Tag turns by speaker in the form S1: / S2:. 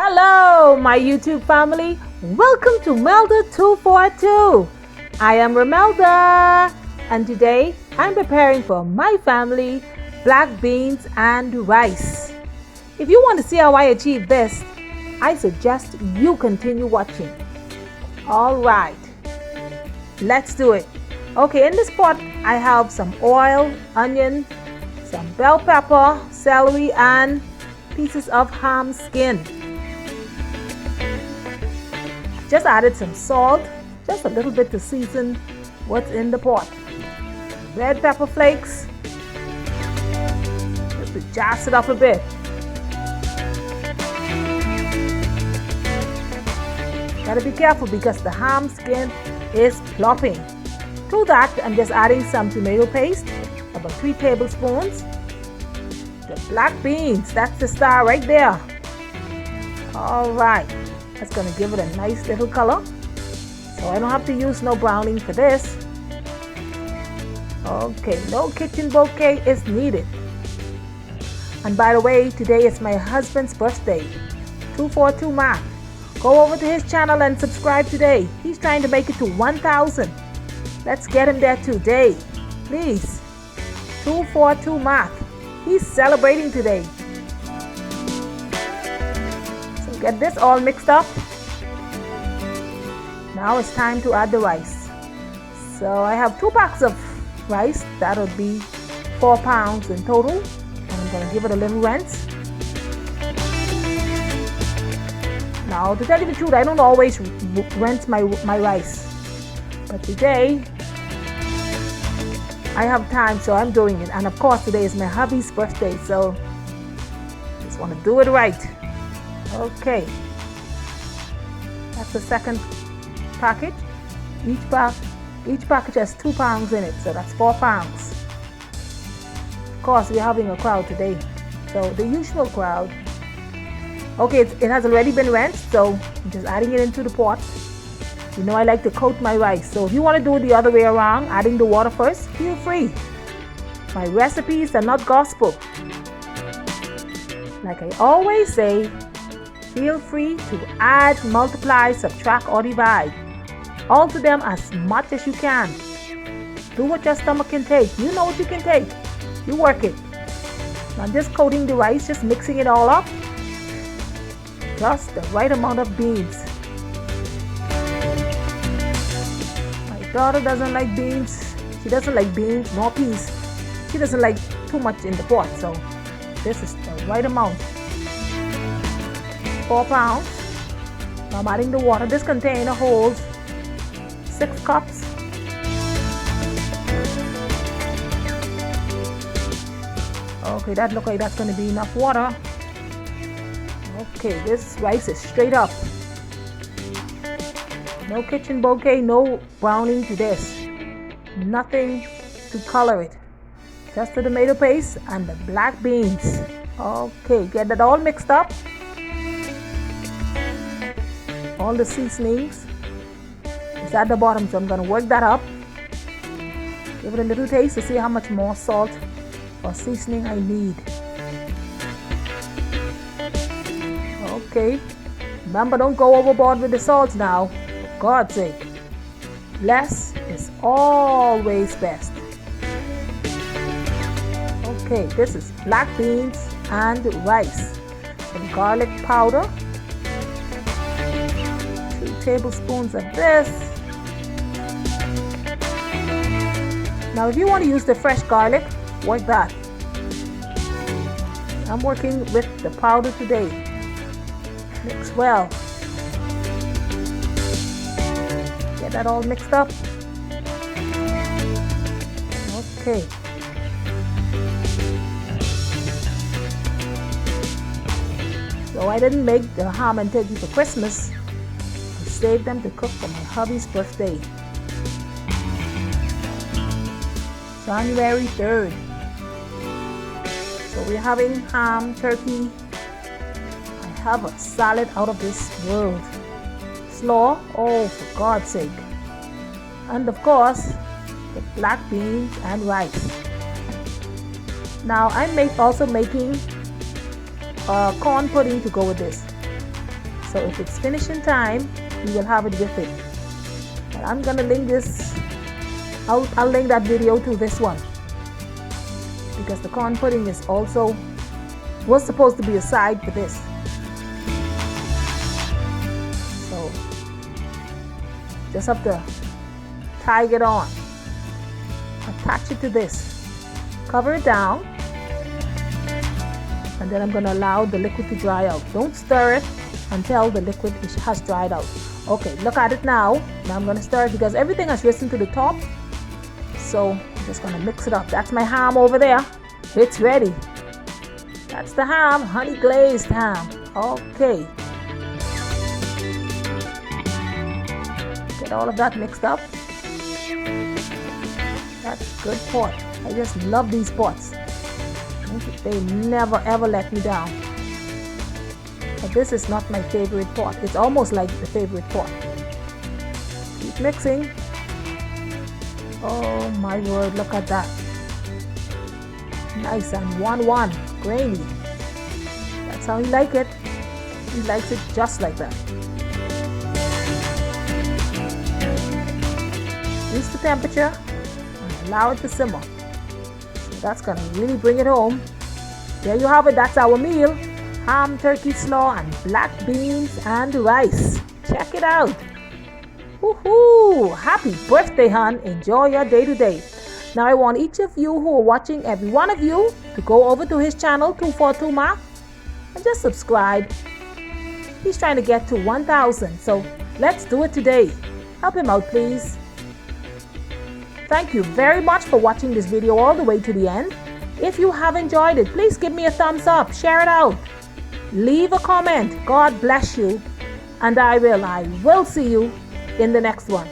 S1: Hello, my YouTube family. Welcome to Melda 242. I am Melda, and today I'm preparing for my family black beans and rice. If you want to see how I achieve this, I suggest you continue watching. All right, let's do it. Okay, in this pot I have some oil, onion, some bell pepper, celery, and pieces of ham skin. Just added some salt, just a little bit to season what's in the pot. Red pepper flakes, just to jazz it up a bit. Gotta be careful because the ham skin is plopping. To that, I'm just adding some tomato paste, about 3 tablespoons. The black beans, that's the star right there. All right. That's going to give it a nice little color. So I don't have to use no browning for this. Okay, no kitchen bouquet is needed. And by the way, today is my husband's birthday. 242 Mac. Go over to his channel and subscribe today. He's trying to make it to 1,000. Let's get him there today. Please. 242 Mac. He's celebrating today. Get this all mixed up. Now it's time to add the rice. So I have 2 packs of rice. That would be 4 pounds in total. And I'm going to give it a little rinse. Now to tell you the truth, I don't always rinse my rice. But today I have time, so I'm doing it. And of course today is my hubby's birthday, so just want to do it right. Okay, that's the second package. Each package has 2 pounds in it, so that's 4 pounds. Of course, we're having a crowd today, so the usual crowd. Okay, it has already been rinsed, so I'm just adding it into the pot. You know I like to coat my rice, so if you want to do it the other way around, adding the water first, feel free. My recipes are not gospel. Like I always say, feel free to add, multiply, subtract, or divide. Alter them as much as you can. Do what your stomach can take. You know what you can take. You work it. I'm just coating the rice, just mixing it all up. Just the right amount of beans. My daughter doesn't like beans. She doesn't like beans nor peas. She doesn't like too much in the pot, so this is the right amount. 4 pounds. Now I'm adding the water. This container holds 6 cups. Okay, that looks like that's going to be enough water. Okay, this rice is straight up. No kitchen bouquet, no browning to this. Nothing to color it. Just the tomato paste and the black beans. Okay, get that all mixed up. All the seasonings is at the bottom, so I'm going to work that up. Give it a little taste to see how much more salt or seasoning I need. Okay, remember, don't go overboard with the salt now, for God's sake. Less is always best. Okay, this is black beans and rice. Some garlic powder. 2 tablespoons of this. Now if you want to use the fresh garlic, work that. I'm working with the powder today. Mix well. Get that all mixed up. Okay. So I didn't make the ham and turkey for Christmas. Save them to cook for my hubby's birthday. January 3rd. So we're having ham, turkey. I have a salad out of this world. Slaw, oh for God's sake. And of course, the black beans and rice. Now I'm also making corn pudding to go with this. So if it's finishing time, you will have it with it. But I'm gonna link this. I'll link that video to this one, because the corn pudding was supposed to be a side for this. So just have to tie it on, attach it to this, cover it down, and then I'm going to allow the liquid to dry out. Don't stir it until the liquid has dried out. Okay, look at it now. Now I'm going to stir it because everything has risen to the top. So I'm just going to mix it up. That's my ham over there. It's ready. That's the ham, honey glazed ham. Okay. Get all of that mixed up. That's a good pot. I just love these pots. They never ever let me down. But this is not my favorite pot. It's almost like the favorite pot. Keep mixing. Oh my word, look at that. Nice and 1-1, grainy. That's how he likes it. He likes it just like that. Reduce the temperature and allow it to simmer. That's gonna really bring it home. There you have it. That's our meal: ham, turkey slaw, and black beans and rice. Check it out. Woohoo! Happy birthday, hon. Enjoy your day today. Now I want each of you who are watching, every one of you, to go over to his channel 242 Mark and just subscribe. He's trying to get to 1,000, so let's do it today. Help him out, please. Thank you very much for watching this video all the way to the end. If you have enjoyed it, please give me a thumbs up, share it out, leave a comment. God bless you, and I will see you in the next one.